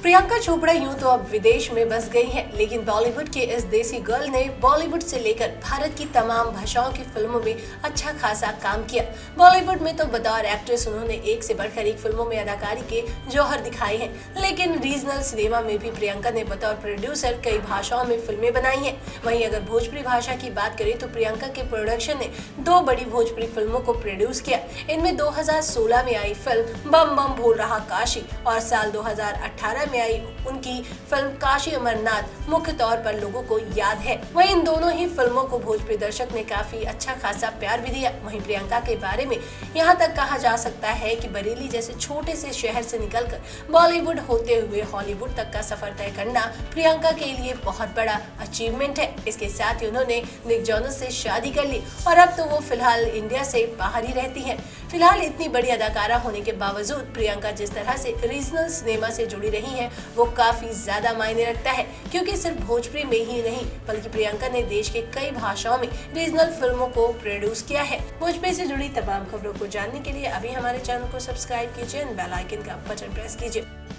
प्रियंका चोपड़ा यूं तो अब विदेश में बस गई है, लेकिन बॉलीवुड के इस देसी गर्ल ने बॉलीवुड से लेकर भारत की तमाम भाषाओं की फिल्मों में अच्छा खासा काम किया। बॉलीवुड में तो बतौर एक्ट्रेस उन्होंने एक से बढ़कर एक फिल्मों में अदाकारी के जौहर दिखाए हैं, लेकिन रीजनल सिनेमा में भी प्रियंका ने बतौर प्रोड्यूसर कई भाषाओं में फिल्में बनाई हैं। वहीं अगर भोजपुरी भाषा की बात करें तो प्रियंका के प्रोडक्शन ने 2 बड़ी भोजपुरी फिल्मों को प्रोड्यूस किया। इनमें 2016 में आई फिल्म बम बम बोल रहा काशी और साल 2018 में आई उनकी फिल्म काशी अमरनाथ मुख्य तौर पर लोगों को याद है। वहीं इन दोनों ही फिल्मों को भोजपुरी दर्शक ने काफी अच्छा खासा प्यार भी दिया। वहीं प्रियंका के बारे में यहाँ तक कहा जा सकता है कि बरेली जैसे छोटे से शहर से निकलकर बॉलीवुड होते हुए हॉलीवुड तक का सफर तय करना प्रियंका के लिए बहुत बड़ा अचीवमेंट है। इसके साथ ही उन्होंने निक जोनस से शादी कर ली और अब तो वो फिलहाल इंडिया से बाहर ही रहती है। फिलहाल इतनी बड़ी अदाकारा होने के बावजूद प्रियंका जिस तरह से रीजनल सिनेमा से जुड़ी रही हैं, वो काफी ज्यादा मायने रखता है, क्योंकि सिर्फ भोजपुरी में ही नहीं बल्कि प्रियंका ने देश के कई भाषाओं में रीजनल फिल्मों को प्रोड्यूस किया है। भोजपुरी से जुड़ी तमाम खबरों को जानने के लिए अभी हमारे चैनल को सब्सक्राइब कीजिए और बेल आइकन का बटन प्रेस कीजिए।